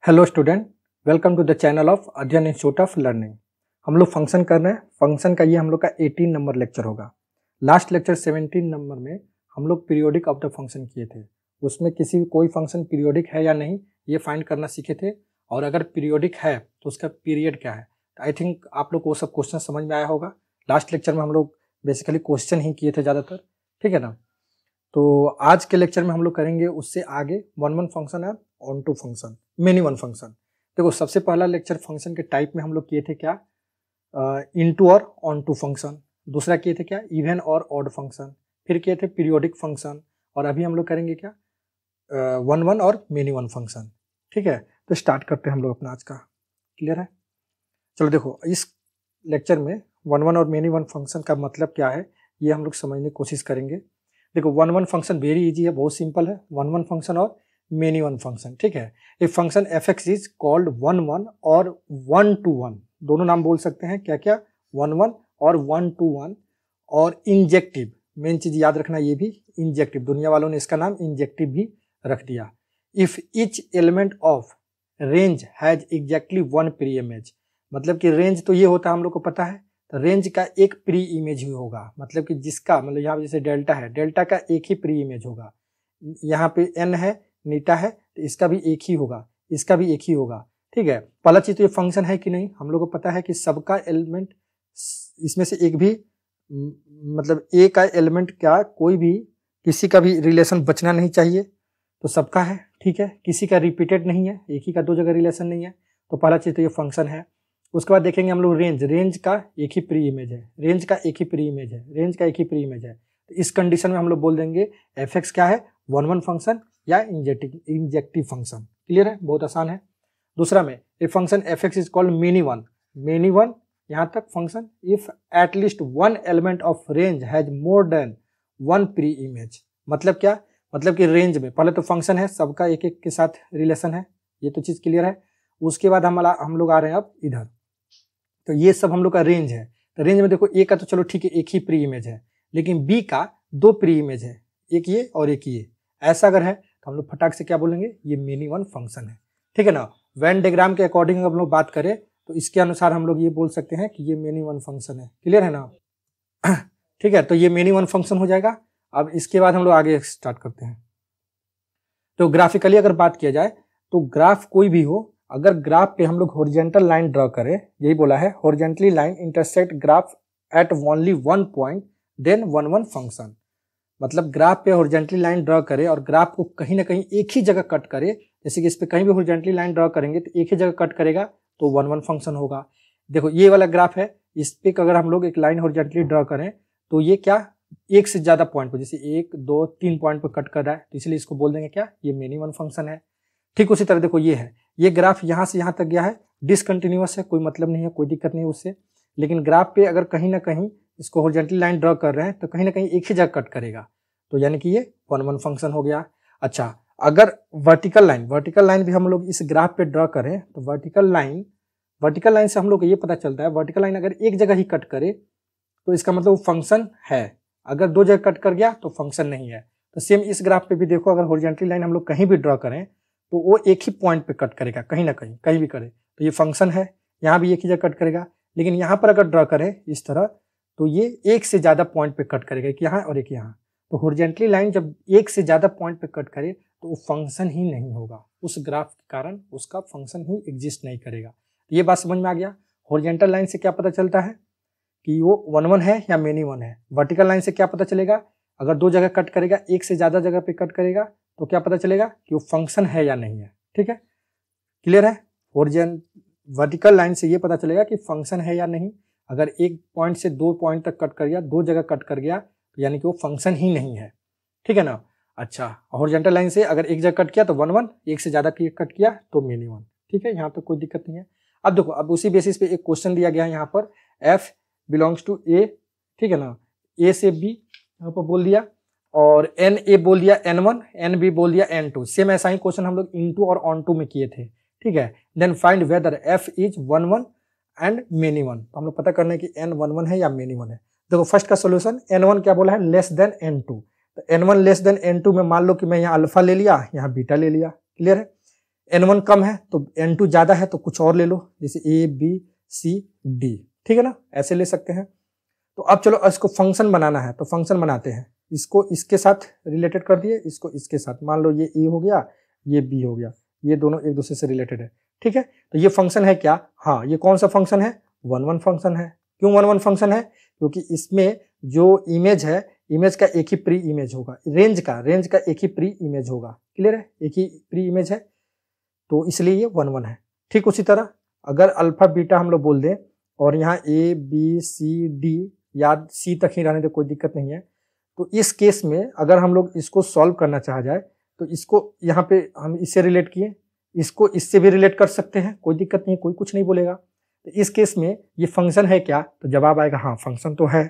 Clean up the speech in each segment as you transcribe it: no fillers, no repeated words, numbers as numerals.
Hello student, welcome to the channel of Adhyayan institute of learning. हम लोग function कर रहे हैं। फंक्शन का ये हम लोग का 18 नंबर लेक्चर होगा। लास्ट लेक्चर 17 नंबर में हम लोग पीरियोडिक ऑफ द फंक्शन किए थे। उसमें कोई फंक्शन पीरियोडिक है या नहीं ये फाइंड करना सीखे थे, और अगर पीरियोडिक है तो उसका पीरियड क्या है। आई थिंक आप लोग को वो सब क्वेश्चन समझ में आया होगा। लास्ट लेक्चर में हम लोग बेसिकली क्वेश्चन ही किए थे ज़्यादातर, ठीक है ना। तो आज के लेक्चर में हम लोग करेंगे उससे आगे वन फंक्शन और onto function, many one function. देखो, सबसे पहला लेक्चर फंक्शन के टाइप में हम लोग किए थे क्या, इनटू और ऑन टू फंक्शन। दूसरा किए थे क्या, इवन और ऑड फंक्शन। फिर किए थे पीरियोडिक फंक्शन, और अभी हम लोग करेंगे क्या, वन और मेनी वन फंक्शन। ठीक है, तो स्टार्ट करते हैं हम लोग अपना आज का। क्लियर है? चलो देखो, इस लेक्चर में वन और मेनी वन फंक्शन का मतलब क्या है ये हम लोग समझने की कोशिश करेंगे। देखो, वन फंक्शन वेरी इजी है, बहुत सिंपल है। वन फंक्शन और मेनी वन फंक्शन, ठीक है। A function F x is called one और वन टू वन, दोनों नाम बोल सकते हैं। क्या क्या, वन और वन टू वन। और इंजेक्टिव, मेन चीज याद रखना, ये भी इंजेक्टिव, दुनिया वालों ने इसका नाम इंजेक्टिव भी रख दिया। If each element of range has exactly one pre image, मतलब कि रेंज तो ये होता है, हम लोग को पता है, तो रेंज का एक प्री इमेज ही होगा। मतलब कि जिसका, मतलब यहाँ पे जैसे डेल्टा है, डेल्टा का एक ही प्री इमेज होगा। यहाँ पे एन है, नीटा है, तो इसका भी एक ही होगा, इसका भी एक ही होगा। ठीक है, पहला चीज तो ये फंक्शन है कि नहीं, हम लोग को पता है कि सबका एलिमेंट, इसमें से एक भी, मतलब ए का एलिमेंट क्या, कोई भी किसी का भी रिलेशन बचना नहीं चाहिए, तो सबका है। ठीक है, किसी का रिपीटेड नहीं है, एक ही का दो जगह रिलेशन नहीं है, तो पहला चीज तो ये फंक्शन है। उसके बाद देखेंगे हम लोग रेंज का एक ही प्री इमेज है, रेंज का एक ही प्री इमेज है, रेंज का एक ही प्री इमेज है। तो इस कंडीशन में हम लोग बोल देंगे एफ एक्स क्या है, वन फंक्शन या इंजेक्टिव फंक्शन। क्लियर है, बहुत आसान है। दूसरा में a function F x is called many one, यहाँ तक function if at least one element of range has more than one pre image. मतलब क्या, मतलब कि रेंज में पहले तो फंक्शन है, सबका एक एक के साथ रिलेशन है, ये तो चीज क्लियर है। उसके बाद हम लोग आ रहे हैं अब इधर, तो ये सब हम लोग का रेंज है। तो रेंज में देखो, ए का तो चलो ठीक है, एक ही प्री इमेज है, लेकिन बी का दो प्री इमेज है, एक ये और एक ये। ऐसा अगर है तो हम लोग फटाक से क्या बोलेंगे, ये मेनी वन फंक्शन है। ठीक है ना। वेन डायग्राम के अकॉर्डिंग अगर हम लोग बात करें तो इसके अनुसार हम लोग ये बोल सकते हैं कि ये मेनी वन फंक्शन है। क्लियर है ना। ठीक है, तो ये मेनी वन फंक्शन हो जाएगा। अब इसके बाद हम लोग आगे स्टार्ट करते हैं। तो ग्राफिकली अगर बात किया जाए तो ग्राफ कोई भी हो, अगर ग्राफ पे हम लोग हॉरिजॉन्टल लाइन ड्रॉ करें, यही बोला है, horizontally line intersect graph at only one point then one function. मतलब ग्राफ पे हॉरिजॉन्टली लाइन ड्रॉ करे और ग्राफ को कहीं ना कहीं एक ही जगह कट करे, जैसे कि इस पे कहीं भी हॉरिजॉन्टली लाइन ड्रॉ करेंगे तो एक ही जगह कट करेगा, तो वन फंक्शन होगा। देखो, ये वाला ग्राफ है, इस पे अगर हम लोग एक लाइन हॉरिजॉन्टली ड्रॉ करें तो ये क्या, एक से ज्यादा पॉइंट पर, जैसे 1 2 3 पॉइंट पर कट कर रहा है, तो इसलिए इसको बोल देंगे क्या, ये मेनी वन फंक्शन है। ठीक उसी तरह देखो, ये है, ये ग्राफ यहाँ से यहाँ तक गया है, डिसकंटिन्यूअस है, कोई मतलब नहीं है, कोई दिक्कत नहीं है उससे। लेकिन ग्राफ पे अगर कहीं ना कहीं इसको हॉरिजॉन्टली लाइन ड्रॉ कर रहे हैं तो कहीं ना कहीं एक ही जगह कट करेगा, तो यानी कि ये वन फंक्शन हो गया। अच्छा, अगर वर्टिकल लाइन भी हम लोग इस ग्राफ पे ड्रॉ करें तो वर्टिकल लाइन से हम लोग को ये पता चलता है, वर्टिकल लाइन अगर एक जगह ही कट करे तो इसका मतलब वो फंक्शन है, अगर दो जगह कट कर गया तो फंक्शन नहीं है। तो सेम इस ग्राफ पे भी देखो, अगर हॉरिजॉन्टली लाइन हम लोग कहीं भी ड्रॉ करें तो वो एक ही पॉइंट पे कट करेगा, कहीं ना कहीं, कहीं भी करे तो ये फंक्शन है। यहाँ भी एक ही जगह कट करेगा, लेकिन यहाँ पर अगर ड्रॉ करें इस तरह तो ये एक से ज्यादा पॉइंट पे कट करेगा, एक यहाँ और एक यहाँ। तो हॉरिजॉन्टली लाइन जब एक से ज्यादा पॉइंट पे कट करे तो वो फंक्शन ही नहीं होगा, उस ग्राफ के कारण उसका फंक्शन ही एग्जिस्ट नहीं करेगा। ये बात समझ में आ गया। हॉरिजॉन्टल लाइन से क्या पता चलता है कि वो वन है या मेनी वन है। वर्टिकल लाइन से क्या पता चलेगा, अगर दो जगह कट करेगा, एक से ज्यादा जगह पे कट करेगा, तो क्या पता चलेगा कि वो फंक्शन है या नहीं है। ठीक है, क्लियर है। वर्टिकल लाइन से ये पता चलेगा कि फंक्शन है या नहीं। अगर एक पॉइंट से दो पॉइंट तक कट कर गया, दो जगह कट कर गया, तो यानी कि वो फंक्शन ही नहीं है। ठीक है ना। अच्छा, हॉरिजॉन्टल लाइन से अगर एक जगह कट किया तो वन, एक से ज्यादा कट किया तो मेनी वन। ठीक है, यहाँ तो कोई दिक्कत नहीं है। अब देखो, अब उसी बेसिस पे एक क्वेश्चन दिया गया है यहाँ पर, एफ बिलोंग्स टू ए, ठीक है ना, ए से बी यहाँ पर बोल दिया, और एन ए बोल दिया n1, एन बी बोल दिया n2। सेम ऐसा ही क्वेश्चन हम लोग इनटू और ऑन टू में किए थे। ठीक है, then find whether f is one and many one. तो हम लोग पता करना है कि n वन है या मेनी वन है। देखो, फर्स्ट का सोल्यूशन n1 क्या बोला है, लेस देन n2। तो n1 लेस देन n2 में मान लो कि मैं यहाँ अल्फा ले लिया, यहाँ बीटा ले लिया। क्लियर है। n1 कम है तो n2 ज्यादा है तो कुछ और ले लो, जैसे a b c d, ठीक है ना, ऐसे ले सकते हैं। तो अब चलो इसको फंक्शन बनाना है तो फंक्शन बनाते हैं, इसको इसके साथ रिलेटेड कर दिए, इसको इसके साथ, मान लो ये a हो गया, ये b हो गया, ये दोनों एक दूसरे से रिलेटेड है, ठीक है। तो ये फंक्शन है क्या, हाँ ये कौन सा फंक्शन है, 1 1 फंक्शन है। क्यों 1 1 फंक्शन है, क्योंकि इसमें जो इमेज है, इमेज का एक ही प्री इमेज होगा, रेंज का एक ही प्री इमेज होगा, क्लियर है, एक ही प्री इमेज है, तो इसलिए ये 1 1 है। ठीक उसी तरह अगर अल्फा बीटा हम लोग बोल दें और यहाँ ए बी सी डी या सी तक ही रहने दे, कोई दिक्कत नहीं है। तो इस केस में अगर हम लोग इसको सॉल्व करना चाहा जाए तो इसको यहाँ पे हम इससे रिलेट किए, इसको इससे भी रिलेट कर सकते हैं, कोई दिक्कत नहीं, कोई कुछ नहीं बोलेगा। तो इस केस में ये फंक्शन है क्या, तो जवाब आएगा हाँ फंक्शन तो है।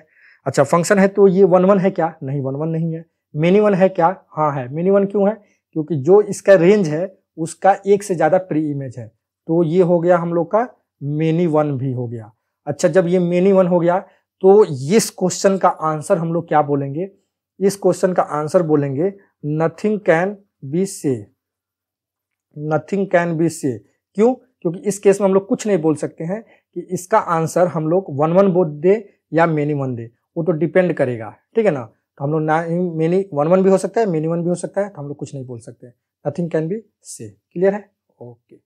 अच्छा फंक्शन है तो ये 1 1 है क्या, नहीं 1 1 नहीं है। मिनी 1 है क्या, हाँ है। मिनी 1 क्यों है, क्योंकि जो इसका रेंज है उसका एक से ज्यादा प्री इमेज है, तो ये हो गया हम लोग का मिनी 1 भी हो गया। अच्छा जब ये मिनी 1 हो गया तो इस क्वेश्चन का आंसर हम लोग क्या बोलेंगे, इस क्वेश्चन का आंसर बोलेंगे नथिंग कैन बी से, नथिंग कैन बी से। क्यों, क्योंकि इस केस में हम लोग कुछ नहीं बोल सकते हैं कि इसका आंसर हम लोग 1 1 बोल दे या मिनी 1 दे, वो तो डिपेंड करेगा, ठीक है ना। तो हम लोग ना मिनी 1 1 भी हो सकता है, मिनी 1 भी हो सकता है, तो हम लोग कुछ नहीं बोल सकते, nothing can be said, clear है। Okay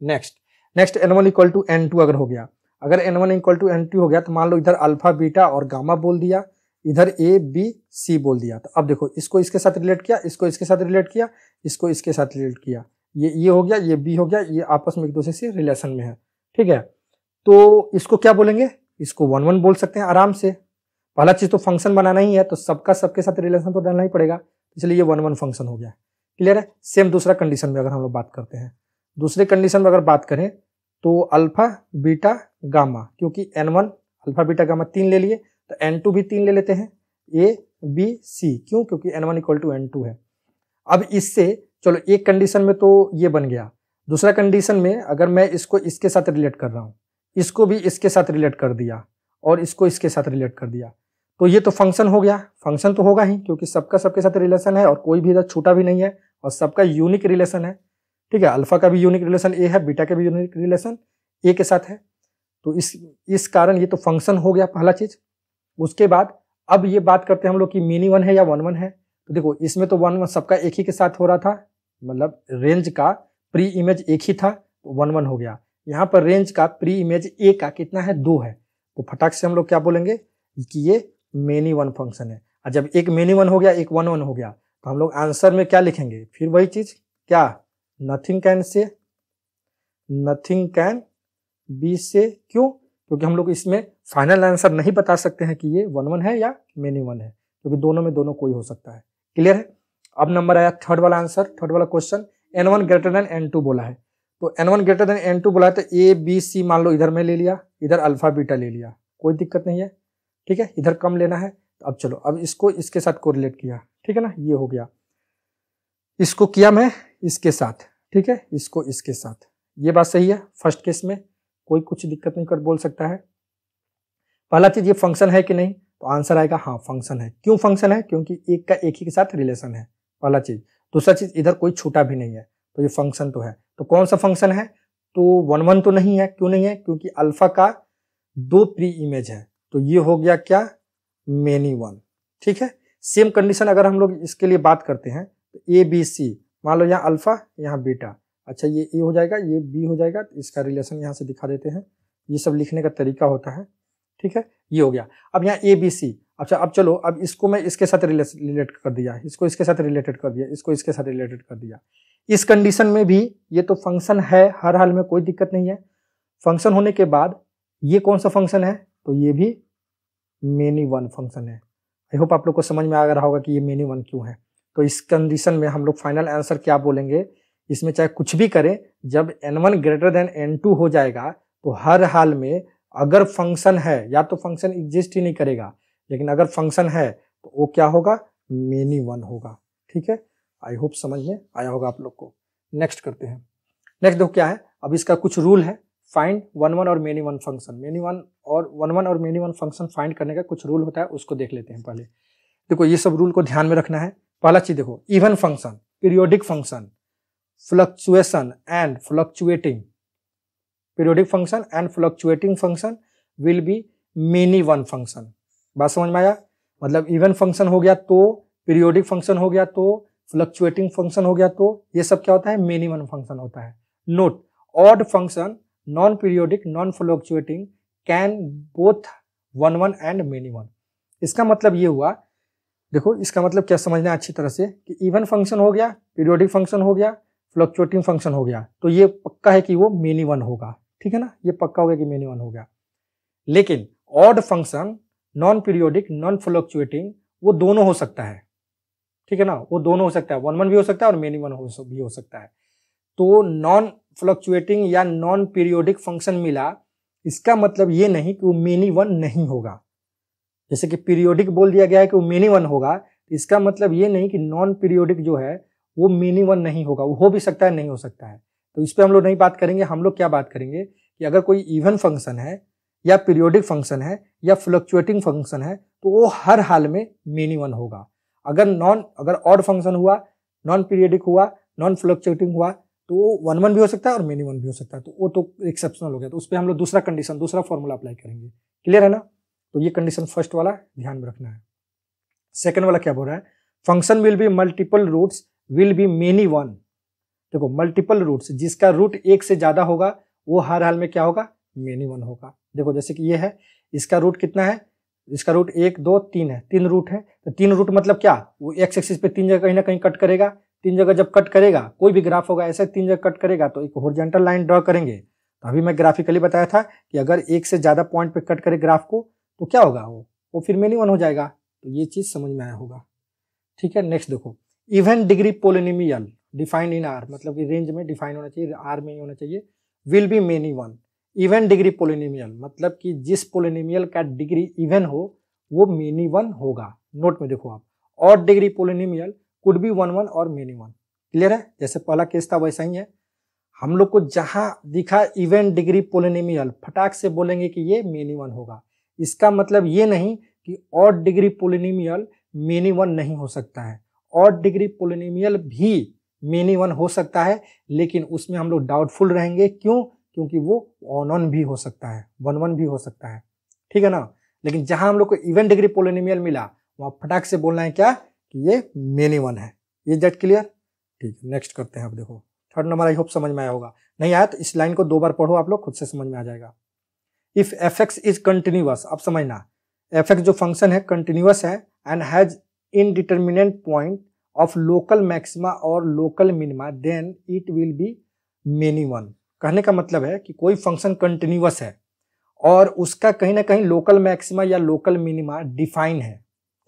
next n1 equal to n2 अगर हो गया, अगर n1 इक्वल टू n2 हो गया तो मान लो इधर अल्फा बीटा और गामा बोल दिया, इधर a b c बोल दिया। तो अब देखो इसको इसके साथ रिलेट किया, इसको इसके साथ रिलेट किया, इसको इसके साथ रिलेट किया, ये हो गया, ये b हो गया, ये आपस में एक दूसरे से रिलेशन में है, ठीक है। तो इसको क्या बोलेंगे, इसको 1 1 बोल सकते हैं आराम से। पहला चीज तो फंक्शन बनाना ही है तो सबका सबके साथ रिलेशन तो डालना ही पड़ेगा, इसलिए ये 1 1 फंक्शन हो गया, क्लियर है। सेम दूसरा कंडीशन में अगर हम लोग बात करते हैं, दूसरे कंडीशन में अगर बात करें तो अल्फा बीटा गामा, क्योंकि n1 अल्फा बीटा गामा 3 ले लिए तो n2 भी 3 ले लेते हैं, a b c, क्यों, क्योंकि n1 इक्वल टू n2 है। अब इससे चलो एक कंडीशन में तो ये बन गया, दूसरा कंडीशन में अगर मैं इसको इसके साथ रिलेट कर रहा हूँ, इसको भी इसके साथ रिलेट कर दिया और इसको इसके साथ रिलेट कर दिया, तो ये तो फंक्शन हो गया, फंक्शन तो होगा ही क्योंकि सबका सबके साथ रिलेशन है और कोई भी इधर छूटा भी नहीं है और सबका यूनिक रिलेशन है, ठीक है। अल्फा का भी यूनिक रिलेशन ए है, बीटा का भी यूनिक रिलेशन ए के साथ है, तो इस कारण ये तो फंक्शन हो गया पहला चीज। उसके बाद अब ये बात करते हैं हम लोग कि मिनी 1 है या 1 1 है। तो देखो इसमें तो 1 1 सबका एक ही के साथ हो रहा था, मतलब रेंज का प्री इमेज एक ही था तो 1 1 हो गया। यहाँ पर रेंज का प्री इमेज ए का कितना है, 2 है, तो फटाक से हम लोग क्या बोलेंगे कि ये मेनी 1 फंक्शन है। और जब एक मेनी 1 हो गया, एक 1 1 हो गया, तो हम लोग आंसर में क्या लिखेंगे, फिर वही चीज क्या, nothing can say, nothing can be से। क्यों, क्योंकि हम लोग इसमें फाइनल आंसर नहीं बता सकते हैं कि ये 1 1 है या मेनी 1 है, क्योंकि दोनों में दोनों कोई हो सकता है, क्लियर है। अब नंबर आया थर्ड वाला आंसर, थर्ड वाला question, n1 greater than n2 बोला है, तो n1 ग्रेटर देन n2 बोला है तो a b c मान लो इधर में ले लिया, इधर अल्फा बीटा ले लिया, कोई दिक्कत नहीं है, ठीक है। इधर कम लेना है, तो अब चलो अब इसको इसके साथ कोरिलेट किया, ठीक है ना, ये हो गया, इसको किया मैं इसके साथ, ठीक है, इसको इसके साथ, ये बात सही है। फर्स्ट केस में कोई कुछ दिक्कत नहीं कर बोल सकता है। पहला चीज ये फंक्शन है कि नहीं, तो आंसर आएगा हाँ फंक्शन है। क्यों फंक्शन है, क्योंकि एक का एक ही के साथ रिलेशन है, पहला चीज। दूसरा चीज इधर कोई छूटा भी नहीं है, तो ये फंक्शन तो है। तो कौन सा फंक्शन है, तो 1 1 तो नहीं है। क्यों नहीं है, क्योंकि अल्फा का 2 प्री इमेज है, तो ये हो गया क्या, मेनी 1, ठीक है। सेम कंडीशन अगर हम लोग इसके लिए बात करते हैं तो ए बी सी, मान लो यहाँ अल्फा यहाँ बीटा, अच्छा ये ए हो जाएगा, ये बी हो जाएगा, तो इसका रिलेशन यहाँ से दिखा देते हैं, ये सब लिखने का तरीका होता है, ठीक है। ये हो गया। अब यहाँ ए बी सी, अच्छा अब चलो अब इसको मैं इसके साथ रिलेट कर दिया, इसको इसके साथ रिलेटेड कर दिया, इसको इसके साथ रिलेटेड कर दिया। इस कंडीशन में भी ये तो फंक्शन है हर हाल में, कोई दिक्कत नहीं है। फंक्शन होने के बाद ये कौन सा फंक्शन है, तो ये भी मेनी 1 फंक्शन है। आई होप आप लोग को समझ में आ रहा होगा कि ये मेनी 1 क्यों है। तो इस कंडीशन में हम लोग फाइनल आंसर क्या बोलेंगे, इसमें चाहे कुछ भी करें, जब n1 ग्रेटर देन n2 हो जाएगा तो हर हाल में अगर फंक्शन है, या तो फंक्शन एग्जिस्ट ही नहीं करेगा, लेकिन अगर फंक्शन है तो वो क्या होगा, मेनी 1 होगा, ठीक है। आई होप समझ में आया होगा आप लोग को। नेक्स्ट करते हैं। नेक्स्ट देखो क्या है, अब इसका कुछ रूल है, फाइंड 1 1 और मेनी 1 फंक्शन। मेनी 1 और 1 1 और मेनी 1 फंक्शन फाइंड करने का कुछ रूल होता है, उसको देख लेते हैं पहले। देखो ये सब रूल को ध्यान में रखना है। पहला चीज देखो, even function, periodic function, fluctuation and fluctuating, periodic function and fluctuating function will be many one function. बात समझ में आया? मतलब इवन फंक्शन हो गया तो, पीरियोडिक फंक्शन हो गया तो, फ्लक्चुएटिंग फंक्शन हो गया तो, ये सब क्या होता है? मेनी वन फंक्शन होता है। Note, odd function, non periodic, non fluctuating can both one one and many one. इसका मतलब ये हुआ, देखो इसका मतलब क्या समझना है अच्छी तरह से, कि इवन फंक्शन हो गया, पीरियोडिक फंक्शन हो गया, फ्लक्चुएटिंग फंक्शन हो गया, तो ये पक्का है कि वो मेनी वन होगा। ठीक है ना, ये पक्का हो गया कि मेनी वन हो गया। लेकिन odd function, non periodic, non fluctuating, वो दोनों हो सकता है। ठीक है ना, वो दोनों हो सकता है, वन वन भी हो सकता है और मेनी वन भी हो सकता है। तो नॉन फ्लक्चुएटिंग या नॉन पीरियोडिक फंक्शन मिला, इसका मतलब ये नहीं कि वो मेनी वन नहीं होगा। जैसे कि पीरियोडिक बोल दिया गया है कि वो मेनी वन होगा, इसका मतलब ये नहीं कि नॉन पीरियोडिक जो है वो मेनी वन नहीं होगा, वो हो भी सकता है, नहीं हो सकता है। तो इस पर हम लोग नहीं बात करेंगे। हम लोग क्या बात करेंगे कि अगर कोई इवन फंक्शन है या पीरियोडिक फंक्शन है या फ्लक्चुएटिंग फंक्शन है तो वो हर हाल में मेनी वन होगा। अगर ऑड फंक्शन हुआ, नॉन पीरियोडिक हुआ, नॉन फ्लक्चुएटिंग हुआ, तो वो वन वन भी हो सकता है और मेनी वन भी हो सकता है। तो वो तो एक्सेप्शनल हो गया, तो उस पर हम लोग दूसरा कंडीशन, दूसरा फॉर्मूला अप्लाई करेंगे। क्लियर है ना? तो ये कंडीशन फर्स्ट वाला ध्यान में रखना है। सेकंड वाला क्या बोल रहा है? Function will be multiple roots will be many one. देखो मल्टीपल रूट्स, जिसका रूट एक से ज्यादा होगा वो हर हाल में क्या होगा? मेनी वन होगा। देखो जैसे कि ये है, इसका रूट कितना है? इसका रूट 1 2 3 है, 3 रूट है। तो 3 रूट मतलब क्या? वो एक्स एक्सिस पे 3 जगह कहीं ना कहीं कट करेगा। 3 जगह जब कट करेगा, कोई भी ग्राफ होगा ऐसे 3 जगह कट करेगा तो एक हॉरिजॉन्टल लाइन ड्रॉ करेंगे। तो अभी मैं ग्राफिकली बताया था कि अगर एक से ज्यादा पॉइंट पे कट करे ग्राफ को तो क्या होगा? वो फिर मेनी वन हो जाएगा। तो ये चीज समझ में आया होगा। ठीक है, नेक्स्ट देखो, even degree polynomial defined in are, मतलब कि रेंज में डिफाइन होना चाहिए, आर में ही होना चाहिए, will be many one. Even degree polynomial मतलब कि जिस पोलिनोमियल का डिग्री इवन हो वो मेनी वन होगा। नोट में देखो आप, odd degree polynomial could be one one और मेनी वन। क्लियर है? जैसे पहला केस था वैसा ही है। हम लोग को जहां दिखा इवन डिग्री पोलिनोमियल, फटाक से बोलेंगे कि ये मेनी वन होगा। इसका मतलब ये नहीं कि odd degree polynomial many one नहीं हो सकता है। ऑड डिग्री पोलिनोमियल भी मेनी वन हो सकता है, लेकिन उसमें हम लोग डाउटफुल रहेंगे। क्यों? क्योंकि वो ऑन वन भी हो सकता है, वन वन भी हो सकता है। ठीक है ना? लेकिन जहां हम लोग को इवन डिग्री पोलिनोमियल मिला वहां फटाक से बोलना है क्या? कि ये मेनी वन है। ये दैट क्लियर? ठीक है, नेक्स्ट करते हैं। अब देखो थर्ड नंबर, आई होप समझ में आया होगा। नहीं आया तो इस लाइन को 2 बार पढ़ो, आप लोग खुद से समझ में आ जाएगा। If f x is continuous, अब समझना, एफ एक्स जो फंक्शन है कंटिन्यूअस है and has indeterminate point of local maxima और local minima, then it will be many one. कहने का मतलब है कि कोई फंक्शन कंटिन्यूअस है और उसका कहीं ना कहीं लोकल मैक्सिमा या लोकल मिनिमा डिफाइन है।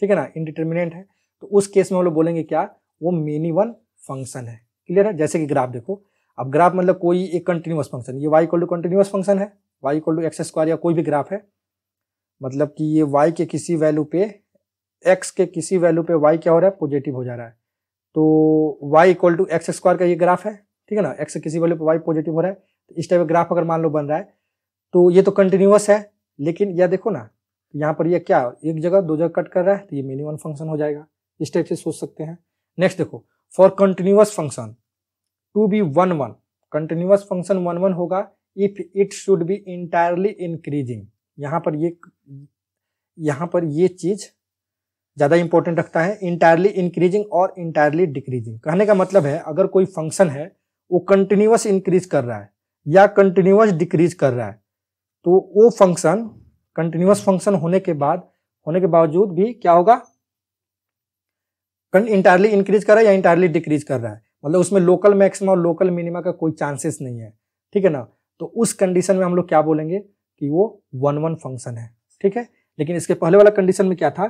ठीक है ना, इनडिटरमिनेट है, तो उस केस में हम लोग बोलेंगे क्या? वो मेनी वन फंक्शन है। क्लियर है? जैसे कि ग्राफ देखो, अब ग्राफ मतलब कोई एक कंटिन्यूअस फंक्शन, ये y equal to continuous function है, y equal to x square, या कोई भी ग्राफ है, मतलब कि ये y के किसी वैल्यू पे, x के किसी वैल्यू पे y क्या हो रहा है? पॉजिटिव हो जा रहा है। तो y equal to x square का ये ग्राफ है। ठीक है ना, x के किसी वैल्यू पे y पॉजिटिव हो रहा है। तो इस टाइप का ग्राफ अगर मान लो बन रहा है तो ये तो कंटिन्यूअस है, लेकिन यह देखो ना यहाँ पर ये क्या, एक जगह 2 जगह कट कर रहा है, तो ये मेनी वन फंक्शन हो जाएगा। इस टाइप से सोच सकते हैं। नेक्स्ट देखो, for continuous function to be one one, continuous function one one होगा if it should be entirely increasing. यहाँ पर ये चीज ज्यादा इंपॉर्टेंट रखता है, इंटायरली इंक्रीजिंग और इंटायरली डिक्रीजिंग। कहने का मतलब है अगर कोई फंक्शन है वो कंटिन्यूअस इंक्रीज कर रहा है या कंटिन्यूअस डिक्रीज कर रहा है, तो वो फंक्शन कंटिन्यूअस फंक्शन होने के बावजूद भी क्या होगा? इंटायरली इंक्रीज कर रहा है या इंटायरली डिक्रीज कर रहा है, मतलब उसमें लोकल मैक्सिमा और लोकल मिनिमा का कोई चांसेस नहीं है। ठीक है ना? तो उस कंडीशन में हम लोग क्या बोलेंगे कि वो वन वन फंक्शन है। ठीक है, लेकिन इसके पहले वाला कंडीशन में क्या था?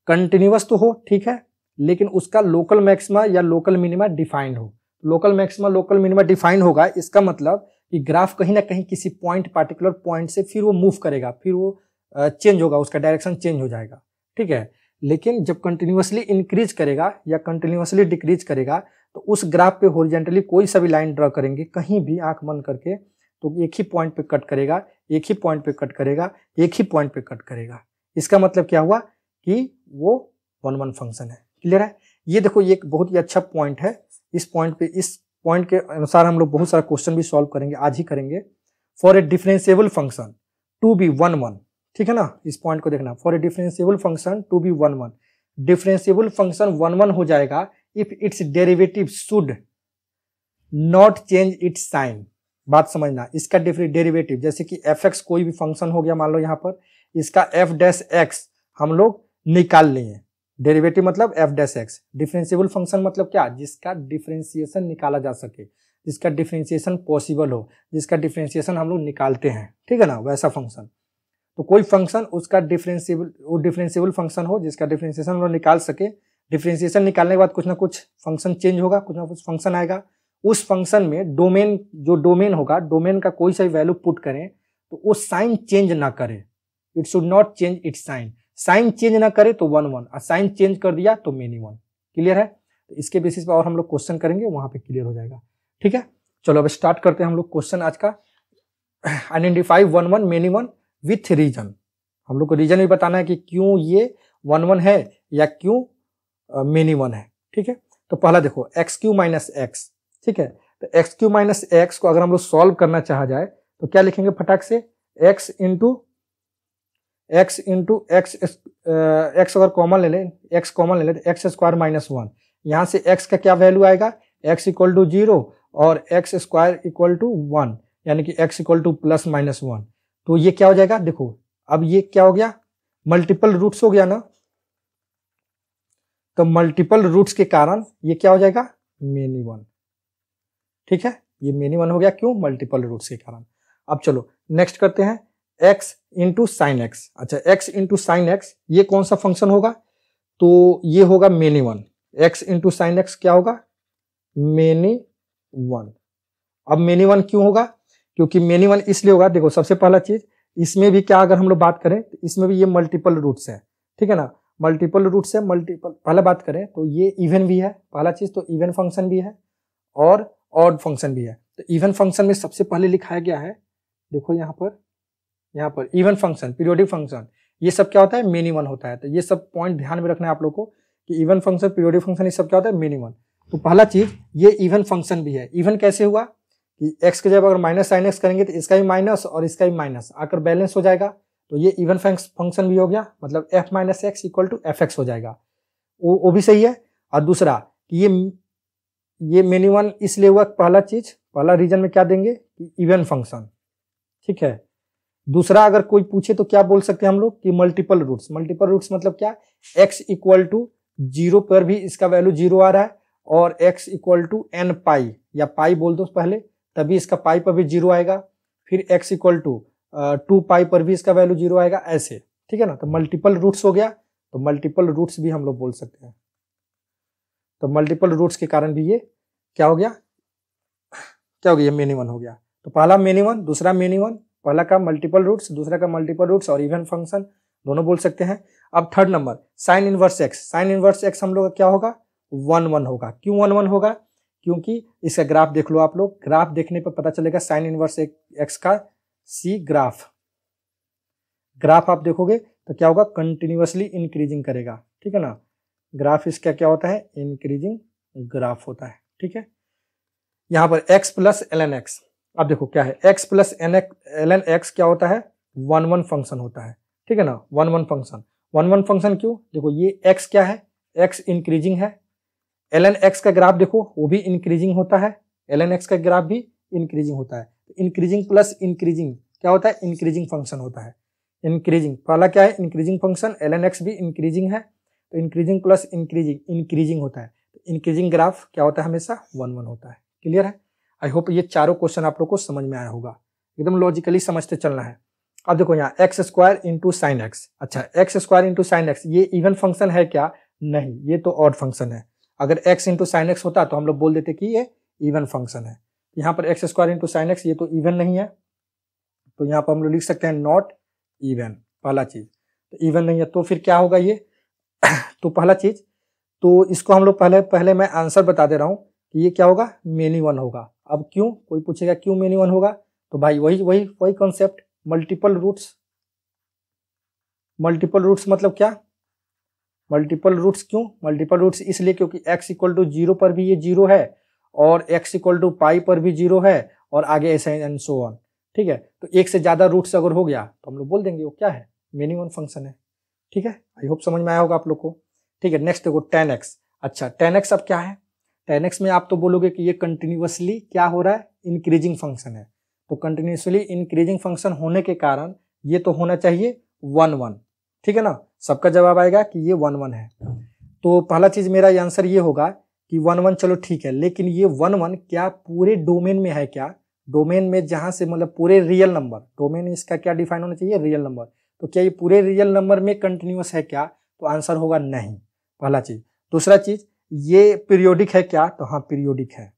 कंटिन्यूअस तो हो, ठीक है, लेकिन उसका लोकल मैक्सिमा या लोकल मिनिमा डिफाइंड हो। Local maxima local minima defined होगा, इसका मतलब कि ग्राफ कहीं ना कहीं किसी पॉइंट, पार्टिकुलर पॉइंट से फिर वो मूव करेगा, फिर वो चेंज होगा, उसका डायरेक्शन चेंज हो जाएगा। ठीक है, लेकिन जब कंटिन्यूअसली इंक्रीज करेगा या कंटिन्यूअसली डिक्रीज करेगा तो उस ग्राफ पे हॉरिजॉन्टली कोई सा भी लाइन ड्रॉ करेंगे, कहीं भी आंख बंद करके, तो एक ही पॉइंट पे कट करेगा, एक ही पॉइंट पे कट करेगा, एक ही पॉइंट पे कट करेगा। इसका मतलब क्या हुआ कि वो वन वन फंक्शन है। क्लियर है? ये देखो, ये एक बहुत ही अच्छा पॉइंट है। इस पॉइंट पे, इस पॉइंट के अनुसार हम लोग बहुत सारा क्वेश्चन भी सॉल्व करेंगे, आज ही करेंगे। For a differentiable function to be 1 1, ठीक है ना, इस पॉइंट को देखना। For a differentiable function to be 1 1, differentiable function 1 1 हो जाएगा if its derivative should not change its sign. बात समझना, इसका डेरिवेटिव जैसे कि एफ एक्स कोई भी फंक्शन हो गया, मान लो यहाँ पर इसका एफ डैश एक्स हम लोग निकाल लिए। डेरिवेटिव मतलब F dash x. Differentiable function मतलब क्या, जिसका डिफरेंशिएशन निकाला जा सके, जिसका डिफरेंशिएशन पॉसिबल हो, जिसका डिफरेंशिएशन हम लोग निकालते हैं, ठीक है ना, वैसा फंक्शन। तो कोई फंक्शन उसका डिफरेंशिएबल फंक्शन हो जिसका डिफरेंशिएशन हम लोग निकाल सके। डिफरेंशिएशन निकालने के बाद कुछ ना कुछ फंक्शन चेंज होगा, कुछ ना कुछ फंक्शन आएगा। उस फंक्शन में डोमेन, जो डोमेन होगा, डोमेन का कोई सा वैल्यू पुट करें तो वो साइन चेंज ना करे। It should not change its sign. Sign change ना करे तो 1 1, और साइन चेंज कर दिया तो मेनी 1। क्लियर है? तो इसके बेसिस पर और हम लोग क्वेश्चन करेंगे, वहां पे क्लियर हो जाएगा। ठीक है, चलो अब स्टार्ट करते हैं हम लोग क्वेश्चन आज का। Identify 1 1 many 1 with reason. हम लोग को रीजन भी बताना है कि क्यों ये 1 1 है या क्यों मेनी 1 है। ठीक है, तो पहला देखो एक्स क्यू माइनस एक्स। ठीक है, तो एक्स क्यू माइनस एक्स को अगर हम लोग सॉल्व करना चाहा जाए तो क्या लिखेंगे फटाक से, एक्स इंटू एक्स अगर कॉमन ले लें, एक्स कॉमन ले लें तो एक्स स्क्वायर माइनस 1। यहाँ से एक्स का क्या वैल्यू आएगा, एक्स इक्वल टू 0 और एक्स स्क्वायर इक्वल टू 1, यानी कि x equal two plus minus 1। तो ये क्या हो जाएगा, देखो अब ये क्या हो गया, मल्टीपल रूट्स हो गया ना, तो मल्टीपल रूट्स के कारण ये क्या हो जाएगा, मेनी 1। ठीक है, ये मेनी 1 हो गया, क्यों, मल्टीपल रूट्स के कारण। अब चलो नेक्स्ट करते हैं, x इंटू साइन एक्स। अच्छा, x इंटू साइन एक्स ये कौन सा फंक्शन होगा, तो ये होगा many 1। x into sine x क्या होगा, मेनी 1। अब मेनी 1 क्यों होगा, क्योंकि मेनी 1 इसलिए होगा, देखो सबसे पहला चीज इसमें भी क्या, अगर हम लोग बात करें तो इसमें भी ये मल्टीपल रूट्स है। ठीक है ना, मल्टीपल रूट्स है, मल्टीपल, पहले बात करें तो ये इवन भी है, पहला चीज तो इवन फंक्शन भी है और ऑड फंक्शन भी है। तो इवन फंक्शन में सबसे पहले लिखाया गया है, देखो यहाँ पर इवन फंक्शन, पीरियोडिक फंक्शन, ये सब क्या होता है, मेनी 1 होता है। तो ये सब पॉइंट ध्यान में रखना है आप लोग को कि इवन फंक्शन, पीरियोडिक फंक्शन, ये सब क्या होता है, मेनी 1। तो पहला चीज ये इवन फंक्शन भी है। इवन कैसे हुआ कि एक्स के जगह अगर माइनस साइन एक्स करेंगे तो इसका भी माइनस और इसका भी माइनस आकर बैलेंस हो जाएगा, तो ये इवन फंक्शन भी हो गया, मतलब f minus x equal to f x हो जाएगा, वो भी सही है। और दूसरा कि ये मेनी 1 इसलिए हुआ, पहला चीज, पहला रीजन में क्या देंगे, इवन फंक्शन। ठीक है, दूसरा अगर कोई पूछे तो क्या बोल सकते हैं हम लोग कि मल्टीपल रूट्स। मल्टीपल रूट्स मतलब क्या, x इक्वल टू 0 पर भी इसका वैल्यू 0 आ रहा है और x इक्वल टू n पाई, या पाई बोल दो पहले, तभी इसका पाई पर भी 0 आएगा, फिर x इक्वल टू 2 पाई पर भी इसका वैल्यू 0 आएगा, ऐसे। ठीक है ना, तो मल्टीपल रूट्स हो गया, तो मल्टीपल रूट्स भी हम लोग बोल सकते हैं। तो मल्टीपल रूट्स के कारण भी ये क्या हो गया, मेनी 1 हो गया। तो पहला मेनी 1, दूसरा मेनी 1, पहला का मल्टीपल रूट्स, दूसरा का मल्टीपल रूट्स और इवन फंक्शन, दोनों बोल सकते हैं। अब third number sine inverse x. Sine inverse x हम लोग का क्या होगा, 1 1 होगा। क्यों 1 1 होगा, क्योंकि इसका ग्राफ देख लो आप लोग, ग्राफ देखने पर पता चलेगा साइन इनवर्स एक्स का सी ग्राफ आप देखोगे तो क्या होगा, कंटिन्यूअसली इंक्रीजिंग करेगा। ठीक है ना, ग्राफ इसका क्या होता है, इंक्रीजिंग ग्राफ होता है। ठीक है, यहाँ पर x प्लस ln x, अब देखो क्या है, x प्लस ln x क्या होता है, 1 1 फंक्शन होता है। ठीक है ना, 1 1 फंक्शन। 1 1 फंक्शन क्यों, देखो ये x क्या है, x इंक्रीजिंग है, ln x का ग्राफ देखो वो भी इंक्रीजिंग होता है, ln x का ग्राफ भी इंक्रीजिंग होता है। इंक्रीजिंग प्लस इंक्रीजिंग क्या होता है, इंक्रीजिंग फंक्शन होता है। इंक्रीजिंग पहला क्या है, इंक्रीजिंग फंक्शन, ln x भी इंक्रीजिंग है, तो इंक्रीजिंग प्लस इंक्रीजिंग होता है। इंक्रीजिंग ग्राफ क्या होता है, हमेशा 1 1 होता है। क्लियर है? आई होप ये चारों क्वेश्चन आप लोग को समझ में आया होगा, एकदम लॉजिकली समझते चलना है। अब देखो यहाँ x square into sine x. अच्छा, x square into sine x ये इवन फंक्शन है क्या, नहीं, ये तो ऑड फंक्शन है। अगर एक्स इंटू साइन एक्स होता तो हम लोग बोल देते कि ये इवन फंक्शन है। यहाँ पर x square into sine x ये तो इवन नहीं है, तो यहाँ पर हम लोग लिख सकते हैं नॉट इवन, पहला चीज तो इवन नहीं है। तो फिर क्या होगा ये तो पहला चीज तो इसको हम लोग पहले मैं आंसर बता दे रहा हूँ कि ये क्या होगा, मेनी 1 होगा। अब क्यों, कोई पूछेगा क्यों मेनी 1 होगा, तो भाई वही concept, multiple roots. Multiple roots मतलब क्या, मल्टीपल रूट्स क्यों, मल्टीपल रूट्स इसलिए क्योंकि x इक्वल टू 0 पर भी ये 0 है और x इक्वल टू पाई पर भी 0 है और आगे ऐसे एंड सो ऑन। ठीक है, तो एक से ज्यादा रूट्स अगर हो गया तो हम लोग बोल देंगे वो क्या है, मेनी वन फंक्शन है। ठीक है, आई होप समझ में आया होगा आप लोग को। ठीक है, नेक्स्ट देखो tan x। अच्छा tan x अब क्या है, tan x में आप तो बोलोगे कि ये कंटिन्यूअसली क्या हो रहा है, इंक्रीजिंग फंक्शन है। तो कंटिन्यूअसली इंक्रीजिंग फंक्शन होने के कारण ये तो होना चाहिए 1 1। ठीक है ना, सबका जवाब आएगा कि ये 1 1 है। तो पहला चीज मेरा आंसर ये होगा कि 1 1 चलो ठीक है, लेकिन ये 1 1 क्या पूरे डोमेन में है क्या, डोमेन में जहां से मतलब पूरे रियल नंबर, डोमेन इसका क्या डिफाइन होना चाहिए, रियल नंबर। तो क्या ये पूरे रियल नंबर में कंटिन्यूअस है क्या, तो आंसर होगा नहीं, पहला चीज। दूसरा चीज, ये पीरियोडिक है क्या, तो हाँ पीरियोडिक है।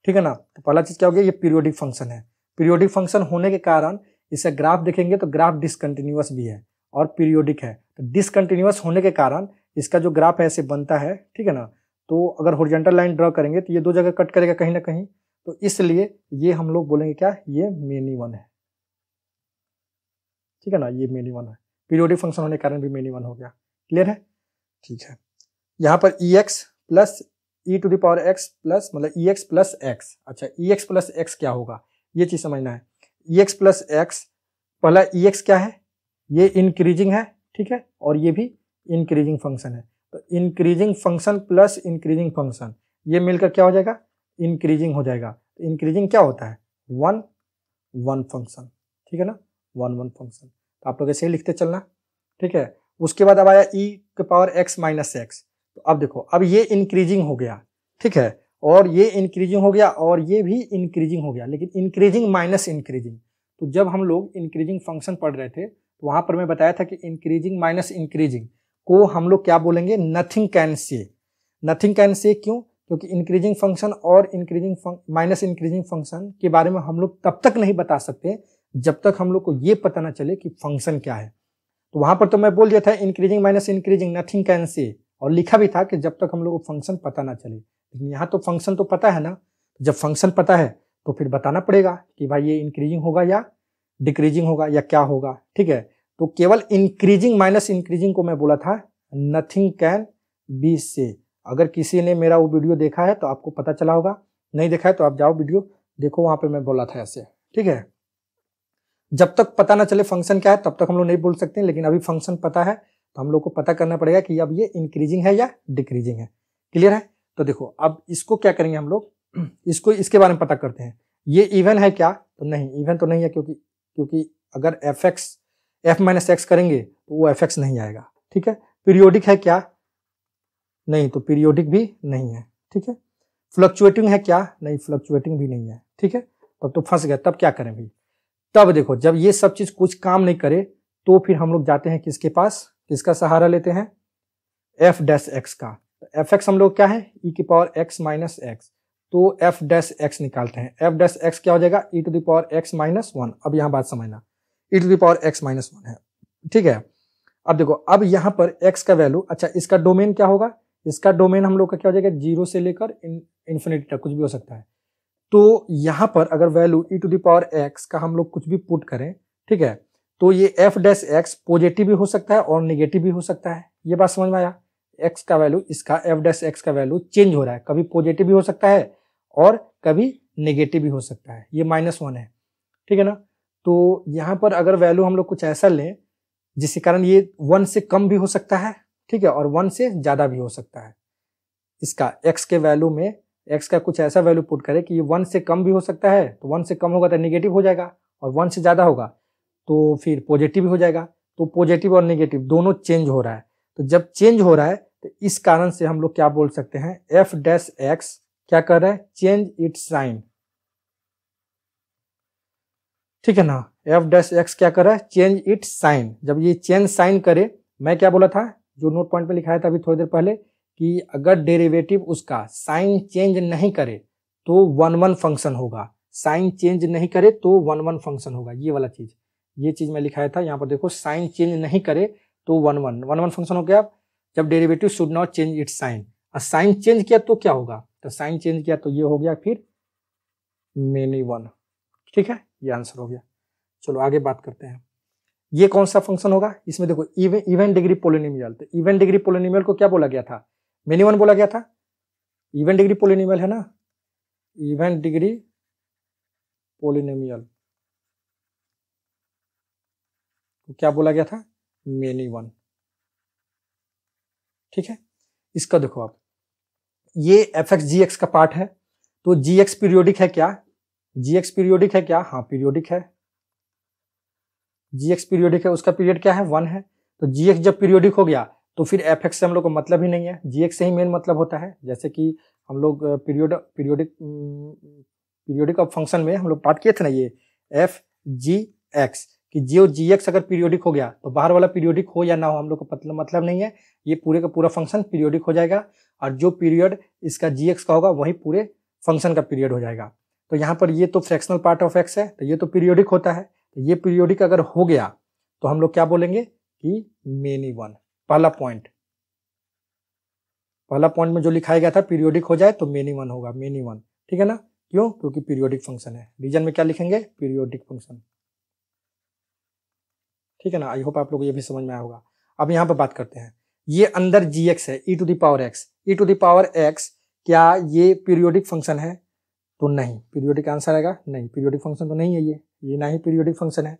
ठीक है ना, तो पहला चीज क्या हो गया, ये पीरियोडिक फंक्शन है। पीरियोडिक फंक्शन होने के कारण इसका ग्राफ देखेंगे तो ग्राफ डिसकंटिन्यूअस भी है और पीरियोडिक है। तो डिसकंटिन्यूअस होने के कारण इसका जो ग्राफ है ऐसे बनता है। ठीक है ना, तो अगर हॉरिजॉन्टल लाइन ड्रॉ करेंगे तो ये दो जगह कट करेगा कहीं ना कहीं, तो इसलिए ये हम लोग बोलेंगे क्या, ये मेनी वन है। ठीक है ना, ये मेनी वन है, पीरियोडिक फंक्शन होने के कारण भी मेनी वन हो गया। क्लियर है, ठीक है। यहाँ पर ex plus e to the power x plus मतलब ex प्लस एक्स। अच्छा ex प्लस एक्स क्या होगा, ये चीज समझना है। ex प्लस एक्स, पहला ex क्या है, ये इंक्रीजिंग है। ठीक है, और ये भी इंक्रीजिंग फंक्शन है। तो increasing function plus increasing function, ये मिलकर क्या हो जाएगा, इंक्रीजिंग हो जाएगा। तो इंक्रीजिंग क्या होता है, 1 1 फंक्शन। ठीक है ना, 1 1 फंक्शन। तो आप लोग ऐसे ही लिखते चलना। ठीक है, उसके बाद अब आया e के पावर x माइनस एक्स। तो अब देखो, अब ये इंक्रीजिंग हो गया। ठीक है, और ये इंक्रीजिंग हो गया और ये भी इंक्रीजिंग हो गया, लेकिन इंक्रीजिंग माइनस इंक्रीजिंग। तो जब हम लोग इंक्रीजिंग फंक्शन पढ़ रहे थे तो वहां पर मैं बताया था कि इंक्रीजिंग माइनस इंक्रीजिंग को हम लोग क्या बोलेंगे, nothing can say. Nothing can say क्यों, क्योंकि इंक्रीजिंग फंक्शन और इंक्रीजिंग माइनस इंक्रीजिंग फंक्शन के बारे में हम लोग तब तक नहीं बता सकते जब तक हम लोग को ये पता ना चले कि फंक्शन क्या है। तो वहां पर तो मैं बोल दिया था increasing minus increasing nothing can say, और लिखा भी था कि जब तक हम लोग को फंक्शन पता ना चले। लेकिन यहाँ तो फंक्शन तो पता है ना, जब फंक्शन पता है तो फिर बताना पड़ेगा कि भाई ये इंक्रीजिंग होगा या डिक्रीजिंग होगा या क्या होगा। ठीक है, तो केवल इंक्रीजिंग माइनस इंक्रीजिंग को मैं बोला था नथिंग कैन बी से। अगर किसी ने मेरा वो वीडियो देखा है तो आपको पता चला होगा, नहीं देखा है तो आप जाओ वीडियो देखो, वहां पे मैं बोला था ऐसे। ठीक है, जब तक पता ना चले फंक्शन क्या है तब तक हम लोग नहीं बोल सकते, लेकिन अभी फंक्शन पता है तो हम लोग को पता करना पड़ेगा कि अब ये इंक्रीजिंग है या डिक्रीजिंग है। क्लियर है, तो देखो अब इसको क्या करेंगे हम लोग, इसको इसके बारे में पता करते हैं। ये इवन है क्या, तो नहीं, इवन तो नहीं है, क्योंकि अगर f माइनस एक्स करेंगे तो वो fx नहीं आएगा। ठीक है, पीरियोडिक है क्या, नहीं, तो पीरियोडिक भी नहीं है। ठीक है, फ्लक्चुएटिंग है क्या, नहीं, फ्लक्चुएटिंग भी नहीं है। ठीक है, तब तो फंस गया, तब क्या करें भाई। तब देखो जब ये सब चीज कुछ काम नहीं करे तो फिर हम लोग जाते हैं किसके पास, किसका सहारा लेते हैं, एफ डैश एक्स का। एफ एक्स हम लोग क्या है, ई की पावर एक्स माइनस एक्स, तो एफ डैश एक्स निकालते हैं। एफ डैश एक्स क्या हो जाएगा, e to the power x minus one. अब यहां बात समझना, e to the power x minus one है। ठीक है, अब देखो अब यहां पर एक्स का वैल्यू, अच्छा इसका डोमेन क्या होगा, इसका डोमेन हम लोग का क्या हो जाएगा, 0 से लेकर इन्फिनिटी तक कुछ भी हो सकता है। तो यहां पर अगर value e to the power x का हम लोग कुछ भी पुट करें, ठीक है, तो ये एफ डैश एक्स पॉजिटिव भी हो सकता है और निगेटिव भी हो सकता है। ये बात समझ में आया, एक्स का वैल्यू, इसका एफ डैश एक्स का वैल्यू चेंज हो रहा है, कभी पॉजिटिव भी हो सकता है और कभी नेगेटिव भी हो सकता है। ये -1 है। ठीक है ना, तो यहां पर अगर वैल्यू हम लोग कुछ ऐसा लें जिसके कारण ये 1 से कम भी हो सकता है, ठीक है, और 1 से ज्यादा भी हो सकता है। इसका एक्स के वैल्यू में एक्स का कुछ ऐसा वैल्यू पुट करें कि ये 1 से कम भी हो सकता है, तो 1 से कम होगा तो नेगेटिव हो जाएगा, और 1 से ज्यादा होगा तो फिर पॉजिटिव हो जाएगा। तो पॉजिटिव और नेगेटिव दोनों चेंज हो रहा है। तो जब चेंज हो रहा है तो इस कारण से हम लोग क्या बोल सकते हैं, एफ डैश एक्स क्या कर रहा है, चेंज इट्स साइन। ठीक है ना, एफ डैश एक्स क्या कर रहा है, चेंज इट्स साइन। जब ये चेंज साइन करे, मैं क्या बोला था, जो नोट पॉइंट पे लिखाया था अभी थोड़ी देर पहले, कि अगर डेरिवेटिव उसका साइन चेंज नहीं करे तो 1 1 फंक्शन होगा, साइन चेंज नहीं करे तो 1 1 फंक्शन होगा। ये वाला चीज, ये चीज मैं लिखाया था यहाँ पर देखो, साइन चेंज नहीं करे तो 1 1 फंक्शन हो गया। जब derivative should not change its sign, और साइन चेंज किया तो क्या होगा, तो साइन चेंज किया तो ये हो गया फिर मेनी वन। ठीक है, ये आंसर हो गया। चलो आगे बात करते हैं, ये कौन सा फंक्शन होगा, इसमें देखो इवन डिग्री पोलिनोमियल। तो इवन डिग्री पोलिनोमियल को क्या बोला गया था, मेनी वन बोला गया था। इवन डिग्री पोलिनोमियल है ना, इवन डिग्री पोलिनोमियल तो क्या बोला गया था, मेनी वन। ठीक है, इसका देखो आप, ये एफ एक्स जी एक्स का पार्ट है, तो जी एक्स पीरियोडिक है क्या, जी एक्स पीरियोडिक है क्या, हाँ पीरियोडिक है, जी एक्स पीरियोडिक है, उसका पीरियड क्या है, 1 है। तो जी एक्स जब पीरियोडिक हो गया तो फिर एफ एक्स से हम लोग को मतलब ही नहीं है, जी एक्स से ही मेन मतलब होता है। जैसे कि हम लोग पीरियोडिक ऑफ फंक्शन में हम लोग पार्ट किए थे ना, ये एफ जी एक्स कि जो जी एक्स अगर पीरियोडिक हो गया तो बाहर वाला पीरियोडिक हो या ना हो हम लोग को मतलब नहीं है, ये पूरे का पूरा फंक्शन पीरियोडिक हो जाएगा, और जो पीरियड इसका जी एक्स का होगा वही पूरे फंक्शन का पीरियड हो जाएगा। तो यहाँ पर ये तो फ्रैक्शनल पार्ट ऑफ एक्स है, तो ये तो पीरियोडिक होता है, तो ये पीरियोडिक अगर हो गया तो हम लोग क्या बोलेंगे कि मेनी वन। पहला पॉइंट में जो लिखाया गया था पीरियोडिक हो जाए तो मेनी वन होगा, मेनी वन। ठीक है ना, क्यों, क्योंकि पीरियोडिक फंक्शन है। रीजन में क्या लिखेंगे, पीरियोडिक फंक्शन। ठीक है ना, आई होप आप लोग को ये भी समझ में आया होगा। अब यहाँ पर बात करते हैं, ये अंदर जी एक्स है, e to the power x, e to the power x, क्या ये पीरियोडिक फंक्शन है, तो नहीं। पीरियोडिक आंसर आएगा नहीं, पीरियोडिक फंक्शन तो नहीं है ये ना ही पीरियोडिक फंक्शन है।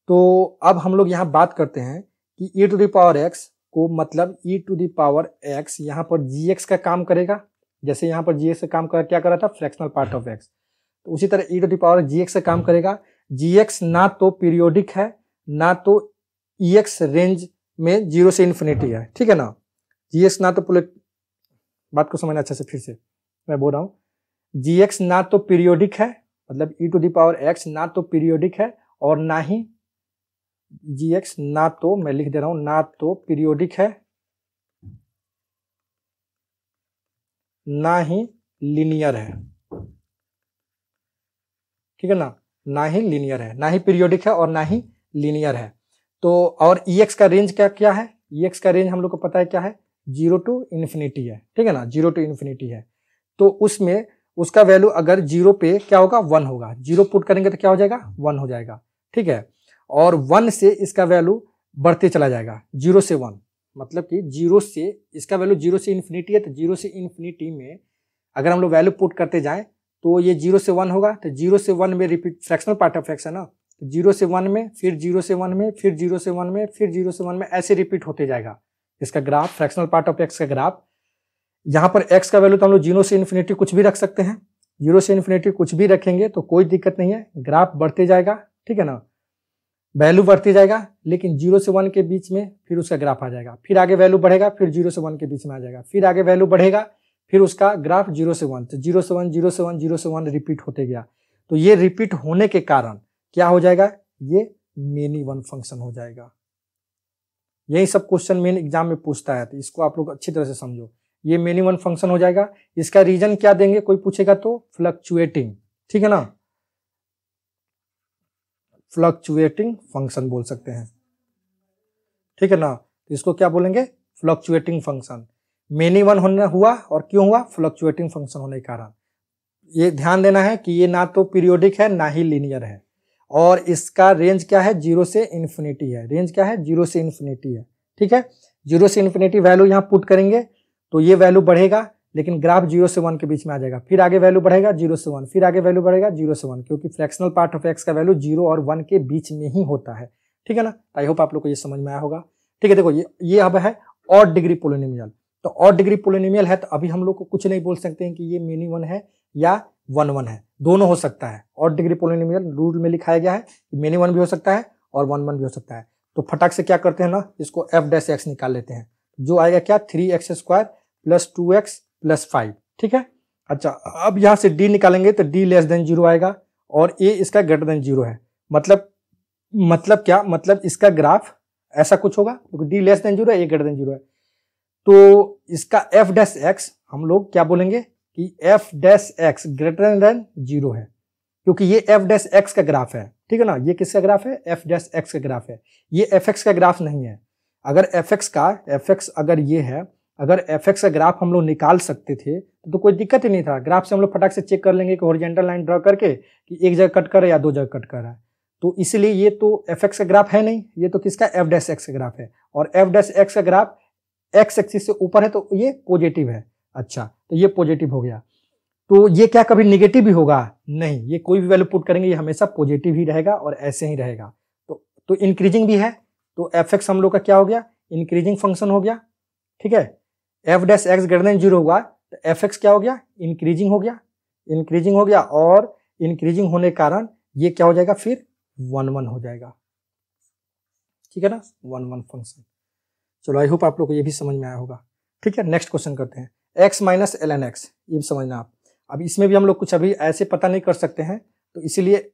तो अब हम लोग यहाँ बात करते हैं कि e to the power x को मतलब e to the power x यहाँ पर gx का काम करेगा, जैसे यहाँ पर gx का काम क्या कर रहा था, फ्रैक्शनल पार्ट ऑफ x, तो उसी तरह e to the power gx का काम करेगा। gx ना तो पीरियोडिक है ना तो ex रेंज में 0 से इन्फिनिटी है। ठीक है ना, gx ना तो बात को समझना अच्छे से, फिर से मैं बोल रहा हूँ, gx ना तो पीरियोडिक है, मतलब e to the power x ना तो पीरियोडिक है और ना ही gx ना तो, मैं लिख दे रहा हूं, ना तो पीरियोडिक है ना ही लीनियर है। ठीक है ना ही लीनियर है, ना ही पीरियोडिक है और ना ही लीनियर है। तो और ex का रेंज क्या है, ex का रेंज हम लोग को पता है क्या है, 0 टू इन्फिनिटी है। ठीक है ना, 0 टू इन्फिनिटी है, तो उसमें उसका वैल्यू अगर 0 पे क्या होगा, 1 होगा, 0 पुट करेंगे तो क्या हो जाएगा, 1 हो जाएगा। ठीक है, और 1 से इसका वैल्यू बढ़ते चला जाएगा, 0 से 1, मतलब कि 0 से इसका वैल्यू 0 से इन्फिनिटी है, तो 0 से इन्फिनिटी में अगर हम लोग वैल्यू पुट करते जाएं तो ये 0 से 1 होगा, तो 0 से 1 में repeat, fractional part of x है ना, तो 0 से 1 में, फिर 0 से 1 में, फिर 0 से 1 में, फिर 0 से 1 में, ऐसे रिपीट होते जाएगा इसका graph, fractional part of x का ग्राफ। यहाँ पर एक्स का वैल्यू तो हम लोग 0 से इन्फिनिटी कुछ भी रख सकते हैं, 0 से इन्फिनिटी कुछ भी रखेंगे तो कोई दिक्कत नहीं है, ग्राफ बढ़ते जाएगा। ठीक है ना, वैल्यू बढ़ती जाएगा, लेकिन 0 से 1 के बीच में फिर उसका ग्राफ आ जाएगा, फिर आगे वैल्यू बढ़ेगा, फिर 0 से 1 के बीच में आ जाएगा, फिर आगे वैल्यू बढ़ेगा, फिर उसका ग्राफ 0 से 1, तो 0 से 1, 0 से 1, 0 से 1 रिपीट होते गया। तो ये रिपीट होने के कारण क्या हो जाएगा, ये मेनी वन फंक्शन हो जाएगा। यही सब क्वेश्चन मेन एग्जाम में पूछता है, तो इसको आप लोग अच्छी तरह से समझो, ये मेनी वन फंक्शन हो जाएगा। इसका रीजन क्या देंगे, कोई पूछेगा तो फ्लक्चुएटिंग। ठीक है ना, फ्लक्चुएटिंग फंक्शन बोल सकते हैं। ठीक है ना, तो इसको क्या बोलेंगे, फ्लक्चुएटिंग फंक्शन। मेनी वन होना हुआ, और क्यों हुआ, फ्लक्चुएटिंग फंक्शन होने के कारण। ये ध्यान देना है कि ये ना तो पीरियोडिक है ना ही लीनियर है, और इसका रेंज क्या है, 0 से इन्फिनिटी है, रेंज क्या है, 0 से इन्फिनिटी है। ठीक है, 0 से इन्फिनिटी वैल्यू यहाँ पुट करेंगे तो ये वैल्यू बढ़ेगा, लेकिन ग्राफ 0 से 1 के बीच में आ जाएगा, फिर आगे वैल्यू बढ़ेगा 0 से 1, फिर आगे वैल्यू बढ़ेगा 0 से 1, क्योंकि फ्रैक्शनल पार्ट ऑफ एक्स का वैल्यू 0 और 1 के बीच में ही होता है। ठीक है ना, आई होप आप लोग को ये समझ में आया होगा। ठीक है, देखो ये अब है ऑड डिग्री पोलिनोमियल। तो ऑड डिग्री पोलिनोमियल है, तो अभी हम लोग को कुछ नहीं बोल सकते हैं कि ये मेनी वन है या 1 1 है, दोनों हो सकता है। ऑड डिग्री पोलिनोमियल रूल में लिखाया गया है कि मेनी वन भी हो सकता है और 1 1 भी हो सकता है। तो फटाक से क्या करते हैं ना, इसको एफ डैश एक्स निकाल लेते हैं, जो आएगा क्या, 3x² + 2x + 5। ठीक है, अच्छा अब यहाँ से d निकालेंगे तो d < 0 आएगा और a इसका > 0 है। मतलब क्या, मतलब इसका ग्राफ ऐसा कुछ होगा, क्योंकि d < 0 है, a > 0 है। तो इसका f डैश x हम लोग क्या बोलेंगे कि f डैश x > 0 है, क्योंकि ये f डैश x का ग्राफ है। ठीक है ना, ये किसका ग्राफ है, f डैश x का ग्राफ है, ये fx का ग्राफ नहीं है। अगर fx अगर ये है, अगर fx का ग्राफ हम लोग निकाल सकते थे तो कोई दिक्कत ही नहीं था, ग्राफ से हम लोग फटाक से चेक कर लेंगे कि हॉरिजॉन्टल लाइन ड्रॉ करके कि एक जगह कट कर रहा है या 2 जगह कट कर रहा है। तो इसलिए ये तो fx का ग्राफ है नहीं, ये तो किसका, f डैश x का ग्राफ है, और f डैश x का ग्राफ x एक्सिस से ऊपर है तो ये पॉजिटिव है। अच्छा, तो ये पॉजिटिव हो गया। तो ये क्या कभी निगेटिव भी होगा? नहीं, ये कोई भी वैल्यू पुट करेंगे ये हमेशा पॉजिटिव ही रहेगा और ऐसे ही रहेगा। तो इंक्रीजिंग भी है, तो एफ एक्स हम लोग का क्या हो गया? इंक्रीजिंग फंक्शन हो गया। ठीक है, F dash x greater then 0 हुआ तो एफ एक्स क्या हो गया? इंक्रीजिंग हो गया। इंक्रीजिंग हो गया और इंक्रीजिंग होने के कारण ये क्या हो जाएगा? फिर 1 1 हो जाएगा। ठीक है ना, 1 1 फंक्शन। चलो, आई होप आप लोग को ये भी समझ में आया होगा। ठीक है, नेक्स्ट क्वेश्चन करते हैं। x minus l n x, ये भी समझना आप। अब इसमें भी हम लोग कुछ अभी ऐसे पता नहीं कर सकते हैं, तो इसीलिए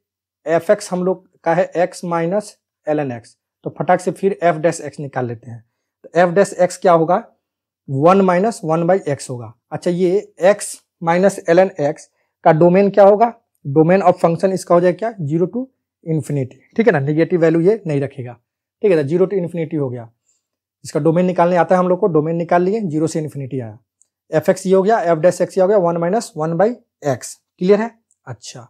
एफ एक्स हम लोग का है x minus l n x, तो फटाक से फिर एफ डैश एक्स निकाल लेते हैं। तो एफ डैश एक्स क्या होगा? 1 माइनस 1 बाई एक्स होगा। अच्छा, ये x minus l n x का डोमेन क्या होगा? डोमेन ऑफ फंक्शन इसका हो जाएगा क्या? 0 टू इन्फिनिटी। ठीक है ना, नेगेटिव वैल्यू ये नहीं रखेगा। ठीक है ना, 0 टू इन्फिनिटी हो गया। इसका डोमेन निकालने आता है हम लोग को, डोमेन निकाल लिए, 0 से इन्फिनिटी आया। एफ एक्स ये हो गया, एफ डैश एक्स ये हो गया 1 माइनस 1 बाई एक्स। क्लियर है? अच्छा,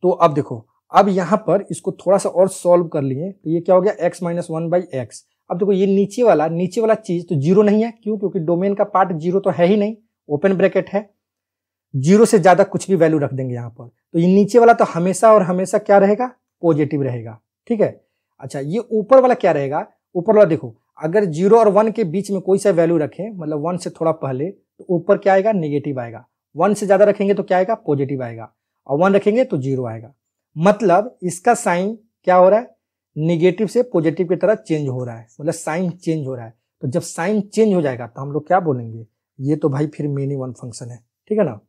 तो अब देखो, अब यहां पर इसको थोड़ा सा और सॉल्व कर लिए, तो ये क्या हो गया? x minus 1 by x. अब देखो, ये नीचे वाला चीज तो 0 नहीं है, क्यों? क्योंकि डोमेन का पार्ट 0 तो है ही नहीं, ओपन ब्रैकेट है। 0 से ज्यादा कुछ भी वैल्यू रख देंगे यहां पर, तो ये नीचे वाला तो हमेशा और हमेशा क्या रहेगा? पॉजिटिव रहेगा। ठीक है, अच्छा, ये ऊपर वाला क्या रहेगा? ऊपर वाला देखो, अगर 0 और 1 के बीच में कोई सा वैल्यू रखें, मतलब 1 से थोड़ा पहले, तो ऊपर क्या आएगा? नेगेटिव आएगा। 1 से ज्यादा रखेंगे तो क्या आएगा? पॉजिटिव आएगा, और 1 रखेंगे तो 0 आएगा। मतलब इसका साइन क्या हो रहा है? निगेटिव से पॉजिटिव की तरह चेंज हो रहा है, मतलब साइन चेंज हो रहा है। तो जब साइन चेंज हो जाएगा तो हम लोग क्या बोलेंगे? ये तो भाई फिर मेनी वन फंक्शन है। ठीक है ना,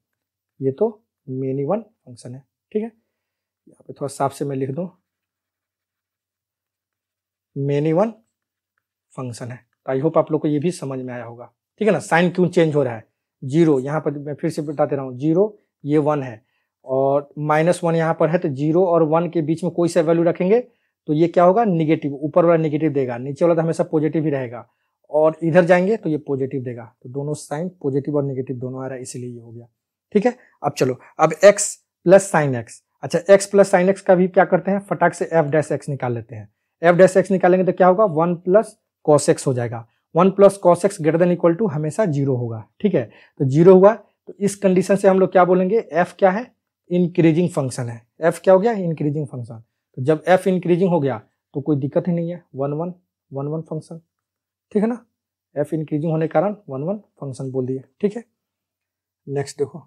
ये तो मेनी वन फंक्शन है। ठीक है, यहाँ पे थोड़ा साफ से मैं लिख दूं, मेनी वन फंक्शन है। तो आई होप आप लोग को ये भी समझ में आया होगा। ठीक है ना, साइन क्यों चेंज हो रहा है? 0 यहाँ पर मैं फिर से बताते रहा हूँ, 0 ये 1 है, और -1 यहाँ पर है, तो 0 और 1 के बीच में कोई सा वैल्यू रखेंगे तो ये क्या होगा? निगेटिव। ऊपर वाला निगेटिव देगा, नीचे वाला तो हमेशा पॉजिटिव ही रहेगा, और इधर जाएंगे तो ये पॉजिटिव देगा। तो दोनों साइन पॉजिटिव और निगेटिव दोनों आ रहा है, इसीलिए ये हो गया। ठीक है, अब चलो, अब x प्लस साइन एक्स। अच्छा, x प्लस साइन एक्स का भी क्या करते हैं? फटाक से एफ डैश एक्स निकाल लेते हैं। एफ डैश एक्स निकालेंगे तो क्या होगा? 1 प्लस कॉस एक्स हो जाएगा। 1 plus cos x greater than equal to हमेशा 0 होगा। ठीक है, तो 0 हुआ, तो इस कंडीशन से हम लोग क्या बोलेंगे? f क्या है? इंक्रीजिंग फंक्शन है। f क्या हो गया? Increasing function. तो जब f इंक्रीजिंग हो गया तो कोई दिक्कत ही नहीं है, 1 1 1 1 फंक्शन। ठीक है ना, f इंक्रीजिंग होने के कारण 1 1 फंक्शन बोल दिए। ठीक है, नेक्स्ट देखो,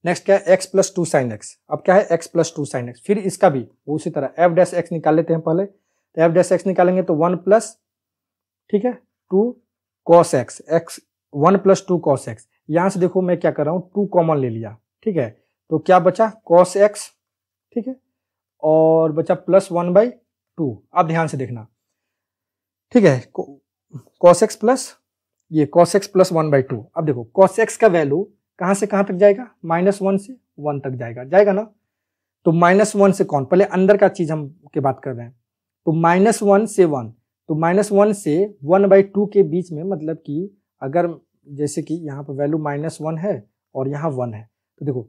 नेक्स्ट क्या है? x plus 2 sine x. अब क्या है? x प्लस 2 साइन एक्स, फिर इसका भी उसी तरह एफ डैश एक्स निकाल लेते हैं पहले। तो एफ डैश एक्स निकालेंगे तो 1 प्लस, ठीक है, 2 cos x, x 1 plus 2 cos x. यहां से देखो मैं क्या कर रहा हूं, 2 कॉमन ले लिया। ठीक है, तो क्या बचा? Cos x. ठीक है, और बचा प्लस 1 बाई 2। अब ध्यान से देखना, ठीक है, कॉस एक्स प्लस ये कॉस एक्स प्लस 1 बाई 2। अब देखो, कॉस एक्स का वैल्यू कहां से कहां तक जाएगा? -1 से 1 तक जाएगा ना। तो -1 से कौन? पहले अंदर का चीज हम के बात कर रहे हैं। तो -1 से 1, तो -1 से 1 बाई 2 के बीच में, मतलब कि अगर जैसे कि यहाँ पर वैल्यू -1 है और यहाँ 1 है, तो देखो,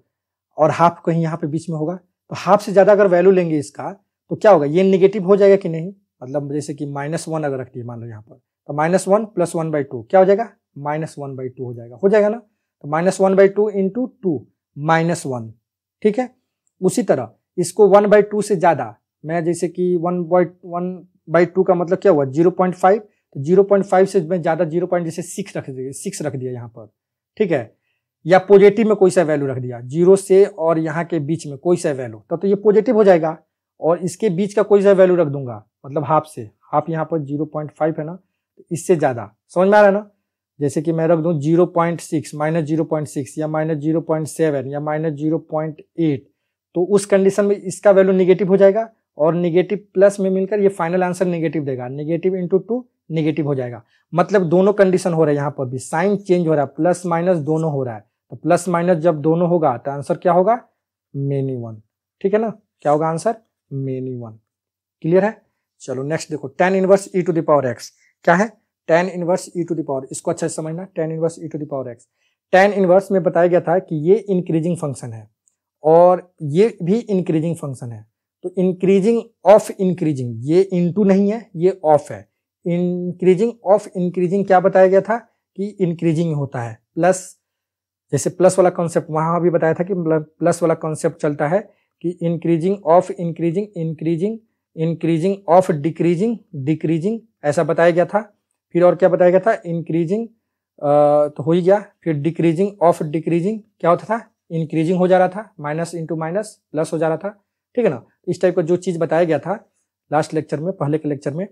और हाफ कहीं यहाँ पे बीच में होगा, तो हाफ से ज्यादा अगर वैल्यू लेंगे इसका तो क्या होगा? ये निगेटिव हो जाएगा कि नहीं? मतलब जैसे कि -1 अगर रखती है मान लो यहाँ पर, तो -1 प्लस 1 बाई 2 क्या हो जाएगा? -1 बाई 2 हो जाएगा ना। तो -1 बाई 2 इंटू 2 -1। ठीक है, उसी तरह इसको 1 बाई 2 से ज्यादा, मैं जैसे कि 1 बाई 2 का मतलब क्या हुआ? 0.5। तो 0.5 से मैं ज्यादा 0.6 रख दिया यहाँ पर। ठीक है, या पॉजिटिव में कोई सा वैल्यू रख दिया, 0 से और यहाँ के बीच में कोई सा वैल्यू, तब तो ये पॉजिटिव हो जाएगा। और इसके बीच का कोई सा वैल्यू रख दूंगा, मतलब हाफ से, हाफ यहाँ पर 0.5 है ना, तो इससे ज्यादा, समझ में आ रहा है ना? जैसे कि मैं रख दूं 0.6, -0.6 या -0.7 या -0.8, तो उस कंडीशन में इसका वैल्यू निगेटिव हो जाएगा, और निगेटिव प्लस में मिलकर ये फाइनल आंसर निगेटिव देगा। निगेटिव इंटू 2 निगेटिव हो जाएगा। मतलब दोनों कंडीशन हो रहा है, यहाँ पर भी साइन चेंज हो रहा है, प्लस माइनस दोनों हो रहा है। तो प्लस माइनस जब दोनों होगा तो आंसर क्या होगा? Many one. ठीक है ना, क्या होगा आंसर? Many one. क्लियर है? चलो नेक्स्ट देखो, tan inverse e to the power x। क्या है? tan inverse e to the power, इसको अच्छा से समझना, tan inverse e to the power x। tan inverse में बताया गया था कि ये इंक्रीजिंग फंक्शन है और ये भी इंक्रीजिंग फंक्शन है। तो इंक्रीजिंग ऑफ इंक्रीजिंग, ये इनटू नहीं है, ये ऑफ है। इंक्रीजिंग ऑफ इंक्रीजिंग क्या बताया गया था? कि इंक्रीजिंग होता है, प्लस जैसे प्लस वाला कॉन्सेप्ट वहाँ भी बताया था कि प्लस वाला कॉन्सेप्ट चलता है कि increasing of increasing increasing increasing of decreasing decreasing, ऐसा बताया गया था। फिर और क्या बताया गया था, इंक्रीजिंग तो हो ही गया, फिर डिक्रीजिंग ऑफ डिक्रीजिंग क्या होता था, इंक्रीजिंग हो जा रहा था, माइनस इंटू माइनस प्लस हो जा रहा था, ठीक है ना। इस टाइप का जो चीज़ बताया गया था लास्ट लेक्चर में, पहले के लेक्चर में,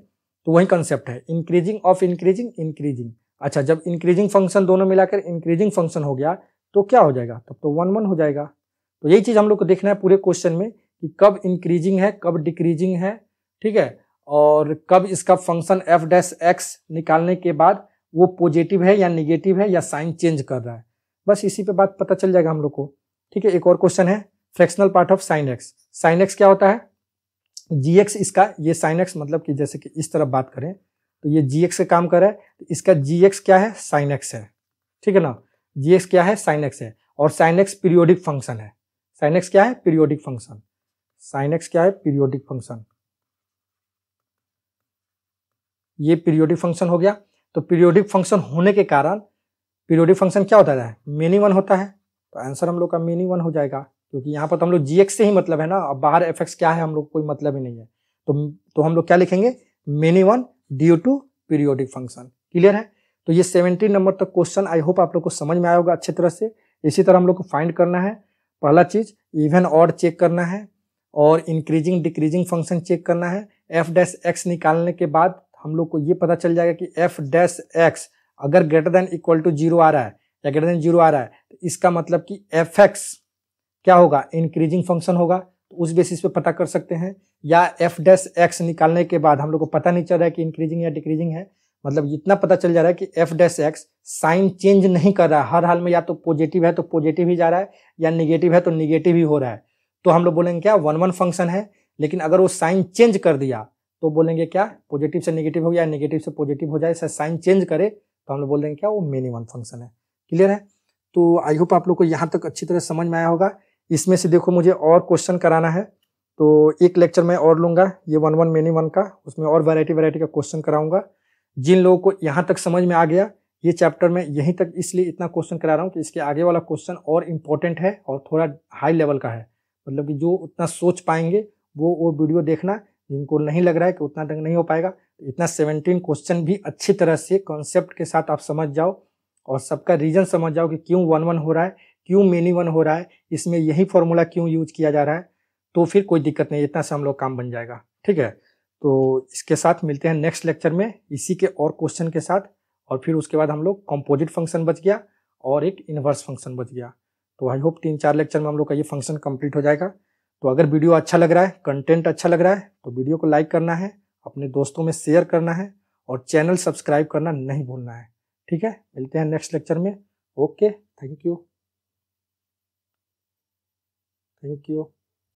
तो वही कंसेप्ट है, इंक्रीजिंग ऑफ इंक्रीजिंग इंक्रीजिंग। अच्छा, जब इंक्रीजिंग फंक्शन दोनों मिलाकर इंक्रीजिंग फंक्शन हो गया तो क्या हो जाएगा, तब तो 1 1 हो जाएगा। तो यही चीज़ हम लोग को देखना है पूरे क्वेश्चन में कि कब इंक्रीजिंग है कब डिक्रीजिंग है, ठीक है, और कब इसका फंक्शन एफ डैश एक्स निकालने के बाद वो पॉजिटिव है या निगेटिव है या साइन चेंज कर रहा है। बस इसी पे बात पता चल जाएगा हम लोग को, ठीक है। एक और क्वेश्चन है, fractional part of sine x. Sine x क्या होता है, जी एक्स इसका, ये साइन एक्स मतलब कि जैसे कि इस तरफ बात करें तो ये जी एक्स का काम कर रहा है, तो इसका जी एक्स क्या है, साइन एक्स है, ठीक है ना। जी एक्स क्या है, साइन एक्स है, और साइन एक्स पीरियोडिक फंक्शन है। साइन एक्स क्या है, पीरियोडिक फंक्शन। साइन एक्स क्या है, पीरियोडिक फंक्शन। ये पीरियोडिक फंक्शन हो गया। तो पीरियोडिक फंक्शन होने के कारण पीरियोडिक फंक्शन क्या होता है, मेनी वन होता है। तो आंसर हम लोग का मेनी वन हो जाएगा, क्योंकि यहाँ पर तो हम लोग जी एक्स से ही मतलब है ना, अब बाहर एफ एक्स क्या है हम लोग कोई मतलब ही नहीं है। तो हम लोग क्या लिखेंगे, many one due to periodic function. Clear है। तो ये 17 नंबर तक क्वेश्चन आई होप आप लोग को समझ में आया होगा अच्छी तरह से। इसी तरह हम लोग को फाइंड करना है, पहला चीज इवन ऑड चेक करना है, और इंक्रीजिंग डिक्रीजिंग फंक्शन चेक करना है। एफ डैश एक्स निकालने के बाद हम लोग को ये पता चल जाएगा कि एफ डैश एक्स अगर ग्रेटर देन इक्वल टू 0 आ रहा है या ग्रेटर देन 0 आ रहा है, तो इसका मतलब कि एफ एक्स क्या होगा, इंक्रीजिंग फंक्शन होगा। तो उस बेसिस पे पता कर सकते हैं। या एफ डैश एक्स निकालने के बाद हम लोग को पता नहीं चल रहा है कि इंक्रीजिंग या डिक्रीजिंग है, मतलब इतना पता चल जा रहा है कि f dash x sign change नहीं कर रहा है हर हाल में, या तो पॉजिटिव है तो पॉजिटिव ही जा रहा है, या निगेटिव है तो निगेटिव ही हो रहा है। तो हम लोग बोलेंगे क्या, 1 1 फंक्शन है। लेकिन अगर वो साइन चेंज कर दिया तो बोलेंगे क्या, पॉजिटिव से नेगेटिव हो गया, नेगेटिव से पॉजिटिव हो जाए, साइन चेंज करे तो हम लोग बोल देंगे क्या, वो मेनी वन फंक्शन है। क्लियर है। तो आई होप आप लोग को यहाँ तक अच्छी तरह समझ में आया होगा। इसमें से देखो मुझे और क्वेश्चन कराना है, तो एक लेक्चर में और लूंगा ये 1 1 मेनी वन का, उसमें और वैरायटी का क्वेश्चन कराऊंगा। जिन लोगों को यहाँ तक समझ में आ गया ये चैप्टर में, यहीं तक इसलिए इतना क्वेश्चन करा रहा हूँ कि इसके आगे वाला क्वेश्चन और इम्पोर्टेंट है और थोड़ा हाई लेवल का है, मतलब कि जो उतना सोच पाएंगे वो वीडियो देखना, जिनको नहीं लग रहा है कि उतना तक नहीं हो पाएगा, तो इतना 17 क्वेश्चन भी अच्छी तरह से कॉन्सेप्ट के साथ आप समझ जाओ और सबका रीजन समझ जाओ कि क्यों 1 1 हो रहा है, क्यों मेनी वन हो रहा है, इसमें यही फॉर्मूला क्यों यूज किया जा रहा है, तो फिर कोई दिक्कत नहीं, इतना से हम लोग काम बन जाएगा। ठीक है, तो इसके साथ मिलते हैं नेक्स्ट लेक्चर में इसी के और क्वेश्चन के साथ, और फिर उसके बाद हम लोग कंपोजिट फंक्शन बच गया और एक इनवर्स फंक्शन बच गया। तो आई होप 3-4 लेक्चर में हम लोग का ये फंक्शन कंप्लीट हो जाएगा। तो अगर वीडियो अच्छा लग रहा है, कंटेंट अच्छा लग रहा है, तो वीडियो को लाइक करना है, अपने दोस्तों में शेयर करना है और चैनल सब्सक्राइब करना नहीं भूलना है। ठीक है, मिलते हैं नेक्स्ट लेक्चर में। Okay, thank you.